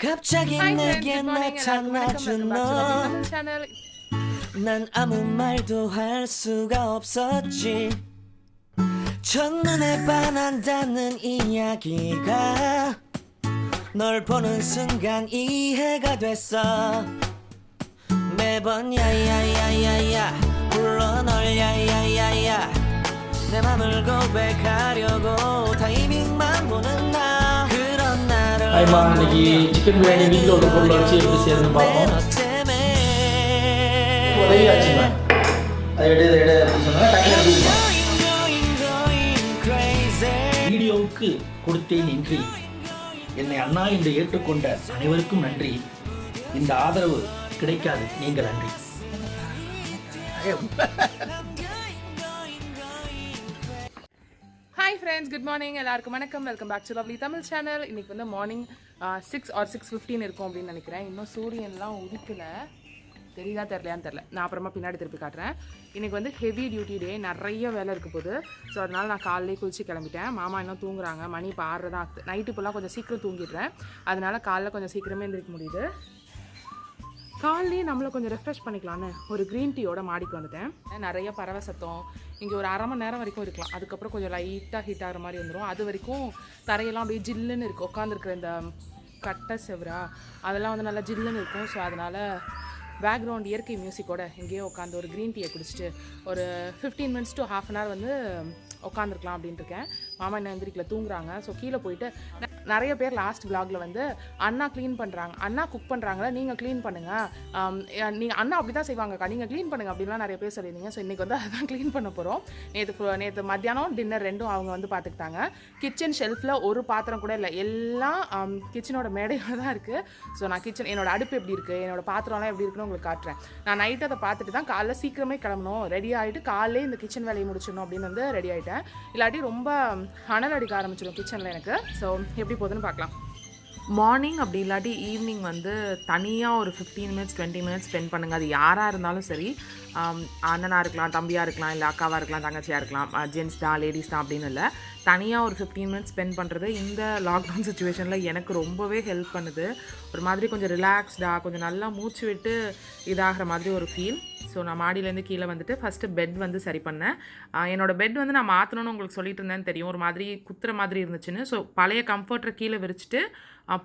갑자기 내게 나타나준 너 난 아무 말도 할 수가 없었지 첫눈에 반한다는 이야기가 널 보는 순간 이해가 됐어 매번 야야야야야 불러 널 야야야야 내 맘을 고백하려고 타이밍만 보는 나 그런 나를 Aima இன்னைக்கு chicken biryani வீட்ல ஒரு பொருள் வச்சு எப்படி செய்யணும்னு பாப்போம். உதவியாச்சுமா. அதை எடு அப்படின்னு சொன்னா டக்குனு எடுத்துக்கலாம். வீடியோவுக்கு கொடுத்தேன் நன்றி. என்னை அண்ணா என்று ஏற்றுக்கொண்ட அனைவருக்கும் நன்றி. இந்த ஆதரவு கிடைக்காது நீங்கள் நன்றி. Hi friends, good morning. எல்லாருக்கும் வணக்கம். Welcome back to lovely Tamil channel. இன்னைக்கு வந்து மார்னிங் 6 or 6:15 இருக்கும் அப்படின்னு நினைக்கிறேன். இன்னும் சூரியன்லாம் உதிக்கல. தெரியுதா தெரியலையான்னு தெரில. நான் அப்புறமா பின்னாடி திருப்பி காட்டுறேன். இன்றைக்கி வந்து ஹெவி டியூட்டி டே, நிறைய வேலை இருக்க போகுது. ஸோ அதனால் நான் காலையிலே குளிச்சு கிளம்பிட்டேன். மாமா இன்னும் தூங்குறாங்க. மணி இப்போ 6 தான் ஆகுது. நைட்டு இப்போலாம் கொஞ்சம் சீக்கிரம் தூங்கிடுறேன். அதனால் காலைல கொஞ்சம் சீக்கிரமே எழுந்திரிக்க முடியுது. காலையிலே நம்மளை கொஞ்சம் ரெஃப்ரெஷ் பண்ணிக்கலான்னு ஒரு க்ரீன் டீயோட மாடிக்கு வந்துட்டேன். நிறைய பறவை சத்தம் இங்கே ஒரு அரை மணி நேரம் வரைக்கும் இருக்கலாம். அதுக்கப்புறம் கொஞ்சம் லைட்டாக ஹீட் ஆகிற மாதிரி வந்துடும். அது வரைக்கும் தரையெல்லாம் அப்படியே ஜில்லுன்னு இருக்குது. உட்காந்துருக்குற இந்த கட்டை செவரா அதெல்லாம் வந்து நல்லா ஜில்லுன்னு இருக்கும். ஸோ அதனால் பேக்ரவுண்ட் இயற்கை மியூசிக்கோட எங்கேயோ உட்காந்து ஒரு க்ரீன் டீயை குடிச்சிட்டு ஒரு 15 minutes to half an hour வந்து உட்காந்துருக்கலாம் அப்படின்ட்டு இருக்கேன். மாமா என்ன எந்திரிக்கல, தூங்குறாங்க. ஸோ கீழே போயிட்டு நிறைய பேர் லாஸ்ட் vlogல வந்து அண்ணா க்ளீன் பண்ணுறாங்க, அண்ணா குக் பண்ணுறாங்களா, நீங்கள் க்ளீன் பண்ணுங்கள், நீங்கள் அண்ணா அப்படி தான் செய்வாங்கக்கா, நீங்கள் க்ளீன் பண்ணுங்கள் அப்படின்லாம் நிறைய பேர் சொல்லியிருந்தீங்க. ஸோ இன்றைக்கி வந்து அதான் க்ளீன் பண்ண போகிறோம். நேற்று மத்தியானம் டின்னர் ரெண்டும் அவங்க வந்து பார்த்துக்கிட்டாங்க. கிச்சன் ஷெல்ஃபில் ஒரு பாத்திரம் கூட இல்லை, எல்லாம் கிச்சனோட மேடையில் தான் இருக்குது. ஸோ நான் என்னோட அடுப்பு எப்படி இருக்குது, என்னோட பாத்திரம்லாம் எப்படி இருக்குன்னு உங்களுக்கு காட்டுறேன். நான் நைட்டு அதை பார்த்துட்டு தான் காலைல சீக்கிரமே கிளம்பணும், ரெடி ஆகிட்டு காலையிலே இந்த கிச்சன் வேலையை முடிச்சிடணும் அப்படின்னு வந்து ரெடி ஆகிட்டேன். இல்லாட்டி ரொம்ப அனல் அடிக்க ஆரம்பிச்சிடும் கிச்சனில் எனக்கு. ஸோ எப்படி போகுதுன்னு பார்க்கலாம். மார்னிங் அப்படி இல்லாட்டி ஈவினிங் வந்து தனியாக ஒரு 15 minutes 20 minutes ஸ்பெண்ட் பண்ணுங்கள். அது யாராக இருந்தாலும் சரி, அண்ணனாக இருக்கலாம், தம்பியாக இருக்கலாம், இல்லை அக்காவாக இருக்கலாம், தங்கச்சியாக இருக்கலாம், ஜென்ஸ் தான் லேடிஸ் தான் அப்படின்னு இல்லை. தனியாக ஒரு 15 minutes ஸ்பெண்ட் பண்ணுறது இந்த லாக்டவுன் சுச்சுவேஷனில் எனக்கு ரொம்பவே ஹெல்ப் பண்ணுது. ஒரு மாதிரி கொஞ்சம் ரிலாக்ஸ்டாக, கொஞ்சம் நல்லா மூச்சு விட்டு இதாகிற மாதிரி ஒரு ஃபீல். ஸோ நான் மாடியிலேருந்து கீழே வந்துட்டு ஃபஸ்ட்டு பெட் வந்து சரி பண்ணேன். என்னோடய பெட் வந்து நான் மாற்றணும்னு உங்களுக்கு சொல்லிட்டு இருந்தேன்னு தெரியும். ஒரு மாதிரி குத்துற மாதிரி இருந்துச்சுன்னு. ஸோ பழைய கம்ஃபர்ட்டரை கீழே விரிச்சிட்டு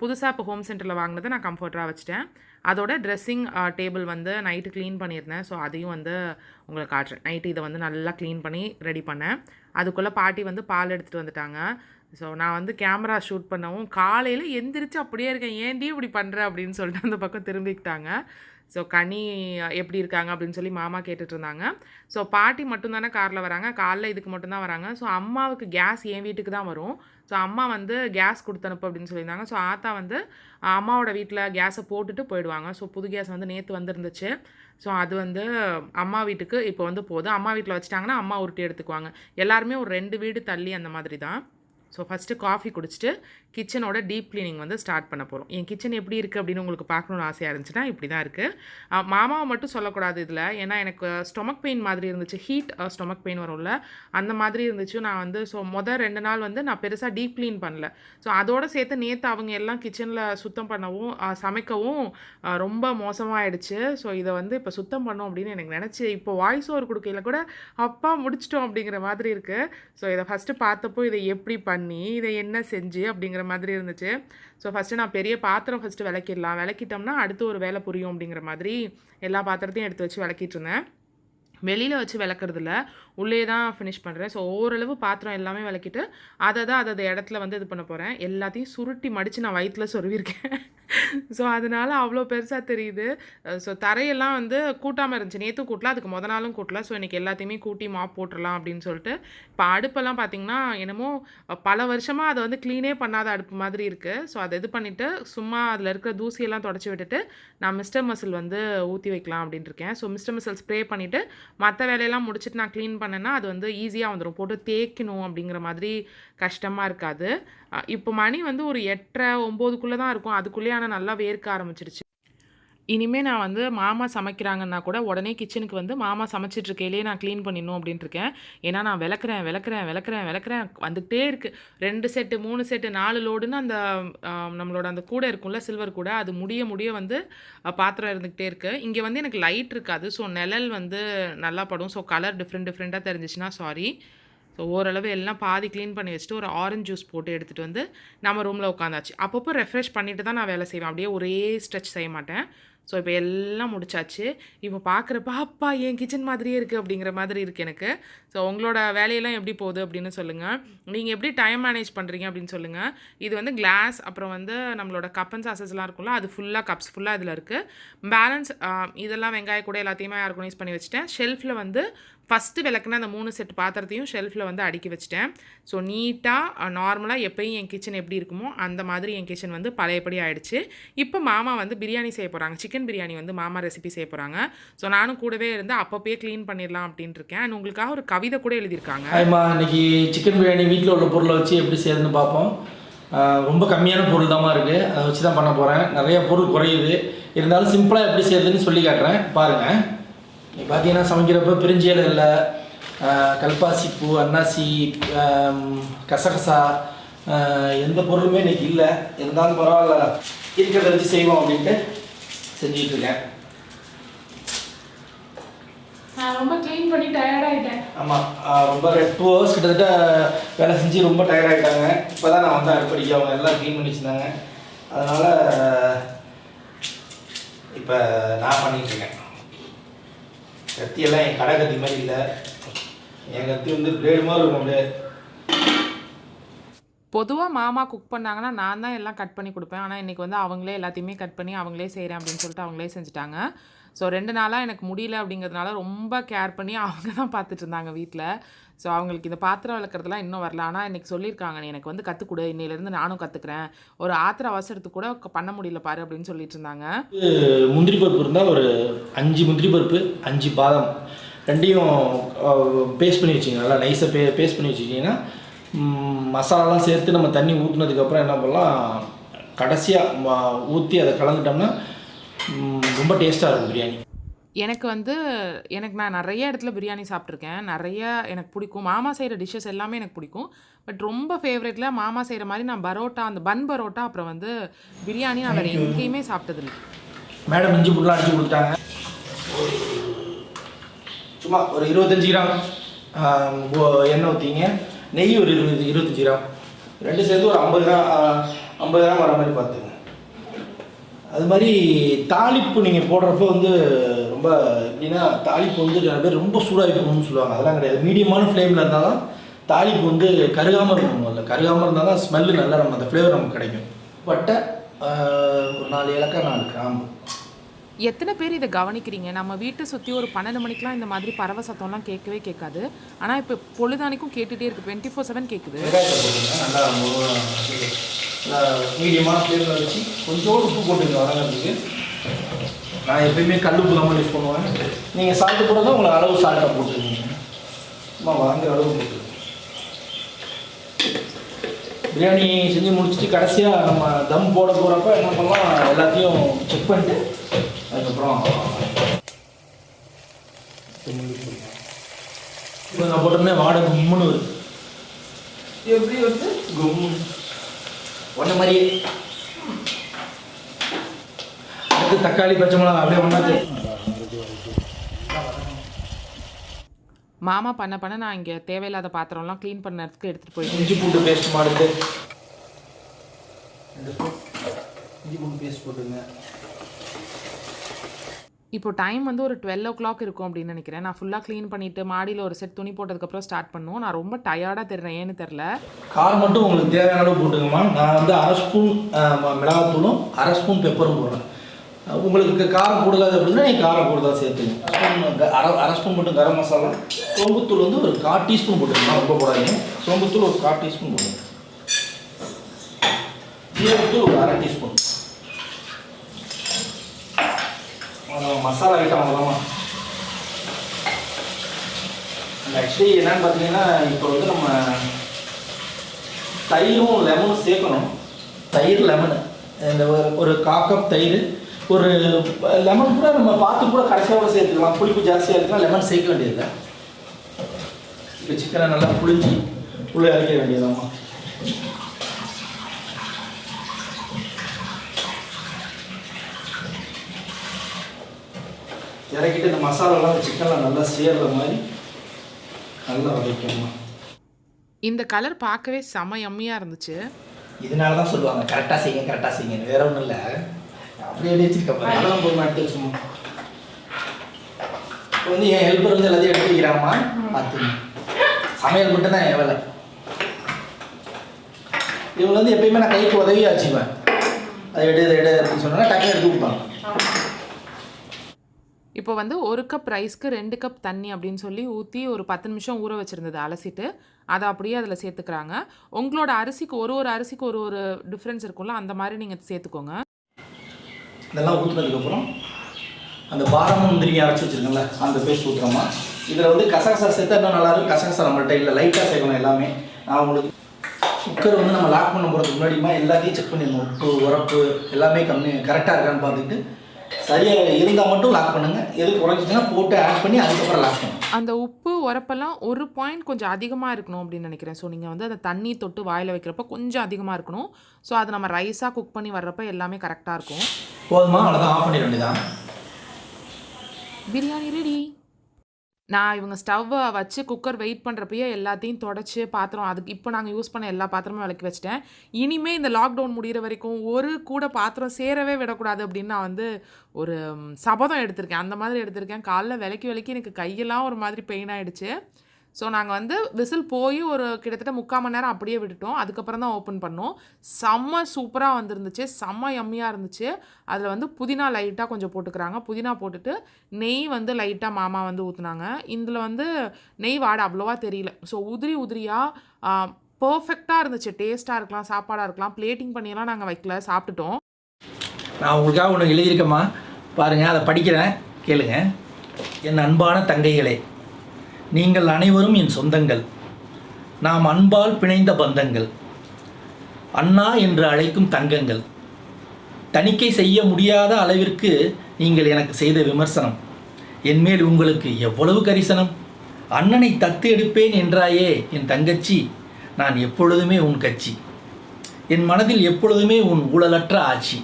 புதுசாக இப்போ ஹோம் சென்டரில் வாங்கினதை நான் கம்ஃபர்ட்டராக வச்சுட்டேன். அதோட ட்ரெஸ்ஸிங் டேபிள் வந்து நைட்டு க்ளீன் பண்ணியிருந்தேன். ஸோ அதையும் வந்து உங்களுக்கு காட்டுறேன். நைட்டு இதை வந்து நல்லா க்ளீன் பண்ணி ரெடி பண்ணேன். அதுக்குள்ளே பாட்டி வந்து பால் எடுத்துகிட்டு வந்துட்டாங்க. ஸோ நான் வந்து கேமரா ஷூட் பண்ணவும் காலையில் எந்திரிச்சு அப்படியே இருக்கேன், ஏன்டி இப்படி பண்ணுற அப்படின்னு சொல்லிட்டு அந்த பக்கம் திரும்பிக்கிட்டாங்க. ஸோ கனி எப்படி இருக்காங்க அப்படின்னு சொல்லி மாமா கேட்டுட்டு இருந்தாங்க. ஸோ பாட்டி மட்டும்தானே காரில் வராங்க, காலைல இதுக்கு மட்டும்தான் வராங்க. ஸோ அம்மாவுக்கு கேஸ் என் வீட்டுக்கு தான் வரும். ஸோ அம்மா வந்து கேஸ் கொடுத்தனுப்பு அப்படின்னு சொல்லியிருந்தாங்க. ஸோ ஆத்தா வந்து அம்மாவோட வீட்டில் கேஸை போட்டுட்டு போயிடுவாங்க. ஸோ புது கேஸ் வந்து நேற்று வந்துருந்துச்சு. ஸோ அது வந்து அம்மா வீட்டுக்கு இப்போ வந்து போகுது. அம்மா வீட்டில் வச்சுட்டாங்கன்னா அம்மா உருட்டி எடுத்துக்குவாங்க. எல்லாருமே ஒரு 2 வீடு தள்ளி அந்த மாதிரி தான். ஸோ ஃபஸ்ட்டு காஃபி குடிச்சிட்டு கிச்சனோட டீப் க்ளீனிங் வந்து ஸ்டார்ட் பண்ண போகிறோம். என் கிச்சன் எப்படி இருக்குது அப்படின்னு உங்களுக்கு பார்க்கணுன்னு ஆசையாக இருந்துச்சுன்னா இப்படி தான் இருக்குது. மாமாவை மட்டும் சொல்லக்கூடாது இதில், ஏன்னா எனக்கு ஸ்டொமக் பெயின் மாதிரி இருந்துச்சு. ஹீட் ஸ்டொமக் பெயின் வரும்ல, அந்த மாதிரி இருந்துச்சு. நான் வந்து ஸோ 2 நாள் வந்து நான் பெருசாக டீப் க்ளீன் பண்ணல. ஸோ அதோடு சேர்த்து நேற்று அவங்க எல்லாம் கிச்சனில் சுத்தம் பண்ணவும் சமைக்கவும் ரொம்ப மோசமாகிடுச்சு. ஸோ இதை வந்து இப்போ சுத்தம் பண்ணோம் அப்படின்னு எனக்கு நினச்சி இப்போ வாய்ஸ் ஓவர் கொடுக்கையில் கூட அப்பா முடிச்சிட்டோம் அப்படிங்கிற மாதிரி இருக்குது. ஸோ இதை ஃபஸ்ட்டு பார்த்தப்போ இதை எப்படி பண்ணி இதை என்ன செஞ்சு அப்படிங்கிற மாதிரி இருந்துச்சு. ஸோ ஃபஸ்ட்டு நான் பெரிய பாத்திரம் ஃபஸ்ட்டு விளக்கிடலாம், விளக்கிட்டோம்னா அடுத்து ஒரு வேலை புரியும் அப்படிங்கிற மாதிரி எல்லா பாத்திரத்தையும் எடுத்து வச்சு விளக்கிட்டு இருந்தேன். வெளியில் வச்சு விளக்குறதில்ல, உள்ளே தான் ஃபினிஷ் பண்ணுறேன். ஸோ ஓரளவு பாத்திரம் எல்லாமே விளக்கிட்டு அதை இடத்துல வந்து இது பண்ண போகிறேன். எல்லாத்தையும் சுருட்டி மடித்து நான் வயிற்றில் சொருவிருக்கேன். ஸோ அதனால் அவ்வளோ பெருசாக தெரியுது. ஸோ தரையெல்லாம் வந்து கூட்டாமல் இருந்துச்சு. நேற்று கூட்டலாம், அதுக்கு நாளும் கூட்டலாம். ஸோ இன்றைக்கி எல்லாத்தையுமே கூட்டி மாப் போட்டுடலாம் அப்படின்னு சொல்லிட்டு இப்போ அடுப்பெல்லாம் பார்த்திங்கன்னா என்னமோ பல வருஷமாக அதை வந்து க்ளீனே பண்ணாத அடுப்பு மாதிரி இருக்குது. ஸோ அதை இது பண்ணிவிட்டு சும்மா அதில் இருக்கிற தூசியெல்லாம் தொடச்சி விட்டுட்டு நான் மிஸ்டர் மசில் வந்து ஊற்றி வைக்கலாம் அப்படின்ட்டு இருக்கேன். ஸோ மிஸ்டர் மசில் ஸ்ப்ரே பண்ணிவிட்டு மற்ற வேலையெல்லாம் முடிச்சுட்டு நான் க்ளீன் பண்ணேன்னா அது வந்து ஈஸியாக வந்துடும். போட்டு தேய்க்கணும் அப்படிங்கிற மாதிரி கஷ்டமாக இருக்காது. இப்போ மணி வந்து ஒரு 8:30 9க்குள்ளே தான் இருக்கும். அதுக்குள்ளேயே ஆனால் நல்லா வேர்க்க ஆரம்பிச்சிருச்சு. இனிமேல் நான் வந்து மாமா சமைக்கிறாங்கன்னா கூட உடனே கிச்சனுக்கு வந்து மாமா சமைச்சிட்டு இருக்கையிலே நான் க்ளீன் பண்ணிடணும் அப்படின்ட்டு இருக்கேன். ஏன்னா நான் விளக்குறேன் வந்துகிட்டே இருக்குது. 2 செட்டு 3 செட்டு 4 லோடுன்னு அந்த நம்மளோட அந்த கூடை இருக்கும்ல, சில்வர் கூடை, அது முடிய வந்து பாத்திரம் இருந்துக்கிட்டே இருக்குது. இங்கே வந்து எனக்கு லைட் இருக்காது, ஸோ நிழல் வந்து நல்லா படும். ஸோ கலர் டிஃப்ரெண்ட்டாக தெரிஞ்சிச்சுன்னா சாரி. ஸோ ஓரளவு எல்லாம் பாதி க்ளீன் பண்ணி வச்சுட்டு ஒரு ஆரஞ்சு ஜூஸ் போட்டு எடுத்துகிட்டு வந்து நம்ம ரூமில் உட்காந்தாச்சு. அப்பப்போ ரெஃப்ரெஷ் பண்ணிட்டு தான் நான் வேலை செய்வேன், அப்படியே ஒரே ஸ்ட்ரெச் செய்ய மாட்டேன். ஸோ இப்போ எல்லாம் முடிச்சாச்சு. இப்போ பார்க்குறப்ப அப்பா என் கிச்சன் மாதிரியே இருக்குது அப்படிங்கிற மாதிரி இருக்குது எனக்கு. ஸோ உங்களோட வேலையெல்லாம் எப்படி போகுது அப்படின்னு சொல்லுங்கள். நீங்கள் எப்படி டைம் மேனேஜ் பண்ணுறீங்க அப்படின்னு சொல்லுங்கள். இது வந்து கிளாஸ், அப்புறம் வந்து நம்மளோட கப் அண்ட் சாசஸ்லாம் இருக்கும்ல, அது ஃபுல்லாக கப்ஸ் ஃபுல்லாக இதில் இருக்குது. பேலன்ஸ் இதெல்லாம் வெங்காய கூட எல்லாத்தையுமே ஆர்கனைஸ் பண்ணி வச்சுட்டேன். ஷெல்ஃபில் வந்து ஃபஸ்ட்டு விளக்குனா அந்த 3 செட் பாத்திரத்தையும் ஷெல்ஃபில் வந்து அடுக்கி வச்சுட்டேன். ஸோ நீட்டாக நார்மலாக எப்பயும் என் கிச்சன் எப்படி இருக்குமோ அந்த மாதிரி என் கிச்சன் வந்து பழையபடி ஆகிடுச்சு. இப்போ மாமா வந்து பிரியாணி செய்ய போகிறாங்க, சிக்கன் பிரியாணி வந்து மாமா ரெசிபி செய்ய போகிறாங்க. ஸோ நானும் கூடவே இருந்து அப்பப்பே க்ளீன் பண்ணிடலாம் அப்படின்ட்டு இருக்கேன். அண்ட் உங்களுக்காக ஒரு கவிதை கூட எழுதியிருக்காங்க. ஆமா, இன்னைக்கு சிக்கன் பிரியாணி வீட்டில் உள்ள பொருளை வச்சு எப்படி செய்யறதுன்னு பார்ப்போம். ரொம்ப கம்மியான பொருள் தான் இருக்குது, அதை வச்சு தான் பண்ண போகிறேன். நிறைய பொருள் குறையுது, இருந்தாலும் சிம்பிளாக எப்படி செய்யறதுன்னு சொல்லி காட்டுறேன் பாருங்கள். இப்போ பார்த்தீங்கன்னா சமைக்கிறப்ப பிரிஞ்சியல் இல்லை, கல்பாசி பூ, அன்னாசி, கசகசா, எந்த பொருளுமே இன்றைக்கி இல்லை. இருந்தாலும் பரவாயில்ல, இருக்கிறத வச்சு செய்வோம் அப்படின்ட்டு செஞ்சிட்ருக்கேன். நான் ரொம்ப க்ளீன் பண்ணி டயர்டாகிட்டேன். ஆமாம், ரொம்ப 2 hours கிட்டத்தட்ட வேலை செஞ்சு ரொம்ப டயர்டாகிட்டாங்க. இப்போ தான் நான் வந்து அடுப்படிக்கு அவங்க எல்லாம் க்ளீன் பண்ணி வச்சுருந்தாங்க. அதனால் இப்போ நான் பண்ணிகிட்ருக்கேன். கத்தியெல்லாம் என் கடை கத்தி மாதிரி இல்லை, என் கத்தி வந்து பிளேடு மாதிரி இருக்கும். அப்படியே பொதுவாக மாமா குக் பண்ணாங்கன்னா நான் தான் எல்லாம் கட் பண்ணி கொடுப்பேன். ஆனால் இன்றைக்கி வந்து அவங்களே எல்லாத்தையுமே கட் பண்ணி அவங்களே செய்கிறேன் அப்படின்னு சொல்லிட்டு அவங்களே செஞ்சுட்டாங்க. ஸோ 2 நாளாக எனக்கு முடியல அப்படிங்கிறதுனால ரொம்ப கேர் பண்ணி அவங்க தான் பார்த்துட்டு இருந்தாங்க வீட்டில். ஸோ அவங்களுக்கு இந்த பாத்திரம் விளக்குறதுலாம் இன்னும் வரல. ஆனால் இன்றைக்கி சொல்லியிருக்காங்க, எனக்கு வந்து கற்றுக்கொடு, இன்னையிலேருந்து நானும் கற்றுக்குறேன், ஒரு ஆத்திர அவசரத்துக்கு கூட பண்ண முடியல பாரு அப்படின்னு சொல்லிட்டு இருந்தாங்க. முந்திரி பருப்பு இருந்தால் ஒரு 5 முந்திரி பருப்பு, 5 பாதாம், ரெண்டையும் பேஸ்ட் பண்ணி வச்சிங்க, நல்லா நைஸாக பேஸ்ட் பண்ணி வச்சுக்கிட்டிங்கன்னா மசாலாலாம் சேர்த்து நம்ம தண்ணி ஊற்றுனதுக்கப்புறம் என்ன பண்ணலாம், கடைசியாக ஊற்றி அதை கலந்துட்டோம்னா ரொம்ப டேஸ்ட்டாக இருக்கும் பிரியாணி. எனக்கு நான் நிறைய இடத்துல பிரியாணி சாப்பிட்ருக்கேன், நிறைய எனக்கு பிடிக்கும். மாமா செய்கிற டிஷ்ஷஸ் எல்லாமே எனக்கு பிடிக்கும். பட் ரொம்ப ஃபேவரெட்டில் மாமா செய்கிற மாதிரி நான் பரோட்டா, அந்த பன் பரோட்டா, அப்புறம் வந்து பிரியாணி நான் வேறு எங்கேயுமே சாப்பிட்டதில்லை. மேடம் இஞ்சி புட்டுலாம் அடிச்சு கொடுத்தாங்க. சும்மா ஒரு 25 கிராம் எண்ணெய் ஊற்றிங்க, நெய் ஒரு 25 கிராம், ரெண்டு சேர்த்து ஒரு 50 கிராம் வர மாதிரி பார்த்துங்க. அது மாதிரி தாளிப்பு நீங்கள் போடுறப்போ வந்து ரொம்ப எப்படின்னா, தாளிப்பு வந்து நிறைய பேர் ரொம்ப சூடாக இருக்கணும்னு சொல்லுவாங்க. அதெல்லாம் கிடையாது, மீடியமான ஃப்ளேமில் இருந்தால் தான் தாளிப்பு வந்து கருகாமல் இருக்கணும். இல்லை கருகாமல் இருந்தால் தான் ஸ்மெல்லு நல்லா நம்ம அந்த ஃப்ளேவர் நமக்கு கிடைக்கும். பட்டை ஒரு 4 ஏலக்காய், 4 கிராம்பு. எத்தனை பேர் இதை கவனிக்கிறீங்க? நம்ம வீட்டை சுற்றி ஒரு 12 மணிக்கெலாம் இந்த மாதிரி பறவை சத்தம்லாம் கேட்கவே கேட்காது. ஆனால் இப்போ பொழுதானிக்கும் கேட்டுகிட்டே இருக்குது, 24/7 கேட்குது. நல்லா மீடியமான ஃப்ளேமில் வச்சு கொஞ்சோடு உப்பு போட்டுங்க வதங்கிறதுக்கு. நான் எப்பயுமே கல் உப்பு தான் யூஸ் பண்ணுவேன். நீங்கள் சால்ட்டு போட தான் உங்களை அளவு சால்ட்டாக போட்டுருக்கீங்க, சும்மா வதங்குற அளவு போட்டு. பிரியாணி செஞ்சு முடிச்சுட்டு கடைசியாக நம்ம தம் போட போகிறப்ப என்ன பண்ணலாம், எல்லாத்தையும் செக் பண்ணிட்டு அதுக்கப்புறம் இப்போ நான் போட்டோம்னா வாடகை கும்முன்னு வருது. எப்படி வருது? கும்முன்னு ஒன்றை மாதிரியே. அடுத்து தக்காளி, பச்சை மிளகா அப்படியே ஒன்றாச்சு. மாமா பண்ண நான் இங்கே தேவையில்லாத பாத்திரம்லாம் க்ளீன் பண்ணுறதுக்கு எடுத்துகிட்டு போயிட்டு இஞ்சி பூண்டு பேஸ்ட் மாடுது, இஞ்சி பூண்டு பேஸ்ட் போட்டுங்க. இப்போ டைம் வந்து ஒரு 12 o'clock இருக்கும் அப்படின்னு நினைக்கிறேன். நான் ஃபுல்லாக க்ளீன் பண்ணிவிட்டு மாடியில் ஒரு செட் துணி போட்டதுக்கப்புறம் ஸ்டார்ட் பண்ணுவோம். நான் ரொம்ப டயர்டாக தெரிறேன், ஏன்னு தெரில. காரம் மட்டும் உங்களுக்கு தேவையான அளவு போட்டுங்கம்மா. நான் வந்து 1/2 ஸ்பூன் மிளகாத்தூளும் 1/2 ஸ்பூன் பெப்பரும் போடுறேன். உங்களுக்கு காரம் கூடுதலாது அப்படின்னா நீங்கள் காரம் கூடுதலாக சேர்த்துங்க. 1/2 ஸ்பூன் மட்டும் கரம் மசாலா, சோம்புத்தூள் வந்து ஒரு 1/4 டீஸ்பூன் போட்டுருங்க, ரொம்ப போடாதீங்க. சோம்புத்தூள் ஒரு 1/4 டீஸ்பூன் போடுங்க, ஜீரகத்தூள் ஒரு 1/2 டீஸ்பூன். மசாலா ஐட்டம் அவ்வளோதான். ஆக்சுவலி என்னன்னு பார்த்தீங்கன்னா, இப்போ வந்து நம்ம தயிரும் லெமனும் சேர்க்கணும். தயிர் லெமனு, இந்த ஒரு 1/4 கப் தயிர், ஒரு லெமன் கூட நம்ம பார்த்து கூட கடைசியாக கூட சேர்த்துக்கலாம். புளிப்பு ஜாஸ்தியாக இருக்குன்னா லெமன் சேர்க்க வேண்டியதில்லை. இப்போ சிக்கனை நல்லா புளிஞ்சி உள்ளே இறக்க வேண்டியதாம்மா. இறக்கிட்டு இந்த மசாலாலாம் சிக்கனில் நல்லா சேர்ற மாதிரி நல்லா வதக்கணும். இந்த கலர் பார்க்கவே செம யம்மியாக இருந்துச்சு. இதனால தான் சொல்லுவாங்க கரெக்டாக செய்யுங்க. வேற ஒன்றும் இல்லை, அப்படியே வச்சுருக்கேன். அதெல்லாம் பொறுமை எடுத்து வச்சுமா. இப்போ வந்து என் ஹெல்ப்பர் வந்து எல்லாத்தையும் எடுத்து வைக்கிறாங்கம்மா. பார்த்துங்க, சமையல் மட்டும் தான் என் வேலை. இவங்க வந்து எப்பயுமே நான் கைக்கு உதவியாக வச்சுக்குவேன். அதை எடு அப்படின்னு சொன்னால் டக்குன்னு எடுத்து கொடுப்பாங்க. இப்போ வந்து 1 கப் ரைஸ்க்கு 2 கப் தண்ணி அப்படின்னு சொல்லி ஊற்றி ஒரு 10 நிமிஷம் ஊற வச்சுருந்தது அலசிட்டு அதை அப்படியே அதில் சேர்த்துக்கிறாங்க. உங்களோட அரிசிக்கு ஒரு அரிசிக்கு ஒரு டிஃப்ரென்ஸ் இருக்கும்ல, அந்த மாதிரி நீங்கள் சேர்த்துக்கோங்க. இதெல்லாம் ஊற்றுனதுக்கப்புறம் அந்த பாதாம் முந்திரியை அரைச்சி வச்சுருக்கோம்ல அந்த பேஸ்ட் ஊற்றுறோமா. இதில் வந்து கசகசா சேர்த்தா இன்னும் நல்லாயிருக்கும். கசகசா நம்மள்கிட்ட இல்லை, லைட்டாக சேர்க்கணும் எல்லாமே. நான் உங்களுக்கு குக்கர் வந்து நம்ம லாக் பண்ண போகிறதுக்கு முன்னாடிமா எல்லாத்தையும் செக் பண்ணிடணும். உப்பு உரப்பு எல்லாமே கரெக்டாக இருக்கான்னு பார்த்துக்கிட்டு சரியாக இருந்தால் மட்டும் லாக் பண்ணுங்கள். எது குறைஞ்சிச்சுன்னா போட்டு ஆட் பண்ணி அதுக்கப்புறம் லாக் பண்ணுங்கள். அந்த உப்பு உரப்பெல்லாம் ஒரு பாயிண்ட் கொஞ்சம் அதிகமாக இருக்கணும் அப்படின்னு நினைக்கிறேன். ஸோ நீங்கள் வந்து அந்த தண்ணி தொட்டு வாயில் வைக்கிறப்ப கொஞ்சம் அதிகமாக இருக்கணும். ஸோ அது நம்ம ரைஸாக குக் பண்ணி வர்றப்ப எல்லாமே கரெக்டாக இருக்கும். போதுமா? அவ்வளோதான், ஆஃப் பண்ணிட வேண்டியதான். பிரியாணி ரெடி. நான் இவங்க ஸ்டவ்வை வச்சு குக்கர் வெயிட் பண்ணுறப்பயே எல்லாத்தையும் தொடச்சி பாத்திரம் அதுக்கு இப்போ நாங்கள் யூஸ் பண்ண எல்லா பாத்திரமும் விளக்கி வச்சிட்டேன். இனிமேல் இந்த லாக்டவுன் முடிகிற வரைக்கும் ஒரு கூட பாத்திரம் சேரவே விடக்கூடாது அப்படின்னு நான் வந்து ஒரு சபதம் எடுத்திருக்கேன். அந்த மாதிரி எடுத்திருக்கேன். காலைல விளக்கி எனக்கு கையெல்லாம் ஒரு மாதிரி பெயின் ஆகிடுச்சு. ஸோ நாங்கள் வந்து விசில் போய் ஒரு கிட்டத்தட்ட 3/4 மணி நேரம் அப்படியே விட்டுட்டோம். அதுக்கப்புறம் தான் ஓப்பன் பண்ணோம். செம்ம சூப்பராக வந்துருந்துச்சு, செம்ம யம்மியாக இருந்துச்சு. அதில் வந்து புதினா லைட்டாக கொஞ்சம் போட்டுக்கிறாங்க. புதினா போட்டுட்டு நெய் வந்து லைட்டாக மாமா வந்து ஊற்றுனாங்க. இதில் வந்து நெய் வாடை அவ்வளோவா தெரியல. ஸோ உதிரியாக பர்ஃபெக்டாக இருந்துச்சு. டேஸ்ட்டாக இருக்கலாம், சாப்பாடாக இருக்கலாம். பிளேட்டிங் பண்ணியெல்லாம் நாங்கள் வைக்கல, சாப்பிட்டுட்டோம். நான் உங்களுக்காக ஒன்று எழுதியிருக்கேம்மா, பாருங்கள், அதை படிக்கிறேன், கேளுங்க. என் அன்பான தங்கைகளே, நீங்கள் அனைவரும் என் சொந்தங்கள். நாம் அன்பால் பிணைந்த பந்தங்கள். அண்ணா என்று அழைக்கும் தங்கங்கள். தணிக்கை செய்ய முடியாத அளவிற்கு நீங்கள் எனக்கு செய்த விமர்சனம். என்மேல் உங்களுக்கு எவ்வளவு கரிசனம். அண்ணனை தத்து எடுப்பேன் என்றாயே என் தங்கச்சி, நான் எப்பொழுதுமே உன் கட்சி. என் மனதில் எப்பொழுதுமே உன் ஊழலற்ற ஆட்சி.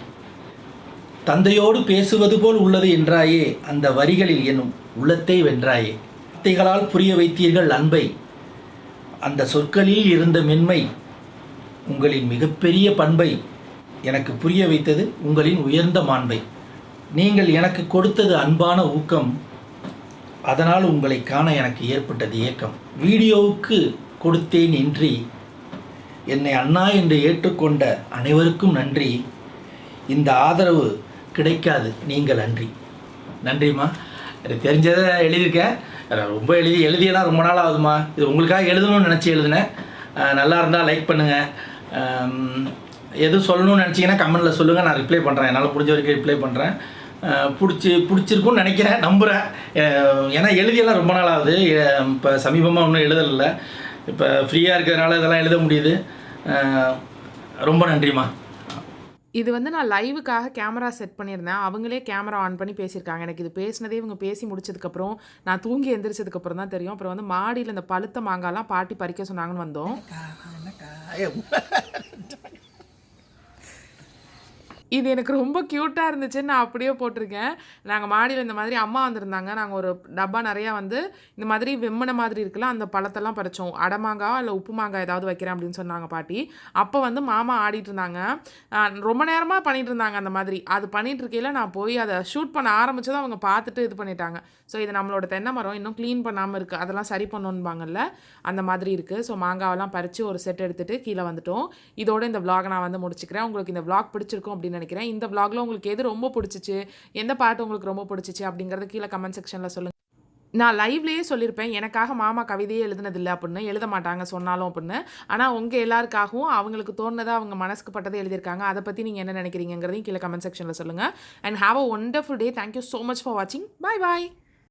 தந்தையோடு பேசுவது போல் உள்ளது என்றாயே, அந்த வரிகளில் என் உள்ளத்தை வென்றாயே. வார்த்தைகளால் புரிய வைத்தீர்கள் அன்பை. அந்த சொற்களில் இருந்த மென்மை உங்களின் மிகப்பெரிய பண்பை எனக்கு புரிய வைத்தது உங்களின் உயர்ந்த மாண்பை. நீங்கள் எனக்கு கொடுத்தது அன்பான ஊக்கம். அதனால் உங்களை காண எனக்கு ஏற்பட்டது ஏக்கம். வீடியோவுக்கு கொடுத்தேன் என்றி என்னை அண்ணா என்று ஏற்றுக்கொண்ட அனைவருக்கும் நன்றி. இந்த ஆதரவு கிடைக்காது நீங்கள் அன்றி. நன்றிம்மா. எனக்கு தெரிஞ்சதை எழுதியிருக்கேன். ரொம்ப எழுதியெல்லாம் ரொம்ப நாள் ஆகுதுமா. இது உங்களுக்காக எழுதணும்னு நினச்சி எழுதினேன். நல்லா இருந்தால் லைக் பண்ணுங்கள். எதுவும் சொல்லணும்னு நினச்சிங்கன்னா கமெண்டில் சொல்லுங்கள், நான் ரிப்ளை பண்ணுறேன். என்னால் முடிஞ்ச வரைக்கும் ரிப்ளை பண்ணுறேன். பிடிச்சிருக்குன்னு நினைக்கிறேன், நம்புகிறேன். ஏன்னா எழுதியெல்லாம் ரொம்ப நாள் ஆகுது. இப்போ சமீபமாக ஒன்றும் எழுதலை. இப்போ ஃப்ரீயாக இருக்கிறதுனால இதெல்லாம் எழுத முடியுது. ரொம்ப நன்றிம்மா. இது வந்து நான் லைவுக்காக கேமரா செட் பண்ணியிருந்தேன். அவங்களே கேமரா ஆன் பண்ணி பேசியிருக்காங்க. எனக்கு இது பேசினதே இவங்க பேசி முடிச்சதுக்கப்புறம் நான் தூங்கி எந்திரிச்சதுக்கப்புறம் தான் தெரியும். அப்புறம் வந்து மாடியில் இந்த பழுத்த மாங்காய்லாம் பாட்டி பறிக்க சொன்னாங்கன்னு வந்தோம். இது எனக்கு ரொம்ப க்யூட்டாக இருந்துச்சுன்னு நான் அப்படியே போட்டிருக்கேன். நாங்கள் மாடியில் இந்த மாதிரி அம்மா வந்திருந்தாங்க. நாங்கள் ஒரு டப்பா நிறையா வந்து இந்த மாதிரி வெம்மனை மாதிரி இருக்குல்ல, அந்த பழத்தெல்லாம் பறித்தோம். அடமாங்காய் இல்லை உப்பு மாங்காய் ஏதாவது வைக்கிறேன் அப்படின்னு சொன்னாங்க பாட்டி. அப்போ வந்து மாமா ஆடிட்டு இருந்தாங்க. ரொம்ப நேரமாக பண்ணிகிட்டு இருந்தாங்க அந்த மாதிரி. அது பண்ணிகிட்டு இருக்கையில் நான் போய் அதை ஷூட் பண்ண ஆரம்பித்ததும் அவங்க பார்த்துட்டு இது பண்ணிட்டாங்க. ஸோ இது நம்மளோட தென்னை மரம் இன்னும் க்ளீன் பண்ணாமல் இருக்குது, அதெல்லாம் சரி பண்ணணும்பாங்கல்ல, அந்த மாதிரி இருக்குது. ஸோ மாங்காவெல்லாம் பறித்து ஒரு செட் எடுத்துகிட்டு கீழே வந்துட்டோம். இதோட இந்த vlog நான் வந்து முடிச்சுக்கிறேன். உங்களுக்கு இந்த vlog பிடிச்சிருக்கும் அப்படின்னு நினைக்கிறேன். இந்த vlogல உங்களுக்கு எது ரொம்ப பிடிச்சிச்சு, எந்த பாட்டு உங்களுக்கு ரொம்ப பிடிச்சிச்சு அப்படிங்கிறத கீழே கமெண்ட் செக்ஷனில் சொல்லுங்கள். நான் லைவ்லேயே சொல்லியிருப்பேன், எனக்காக மாமா கவிதையே எழுதுனதில்லை அப்படின்னு, எழுத மாட்டாங்க சொன்னாலும் அப்படின்னு. ஆனால் உங்கள் எல்லாருக்காகவும் அவங்களுக்கு தோணுனதை அவங்க மனசுக்கு பட்டதை எழுதியிருக்காங்க. அதை பற்றி நீங்கள் என்ன நினைக்கிறீங்கிறதையும் கீழே கமெண்ட் செக்ஷனில் சொல்லுங்கள். And have a wonderful day. Thank you so much for வாட்சிங். பாய் பாய்.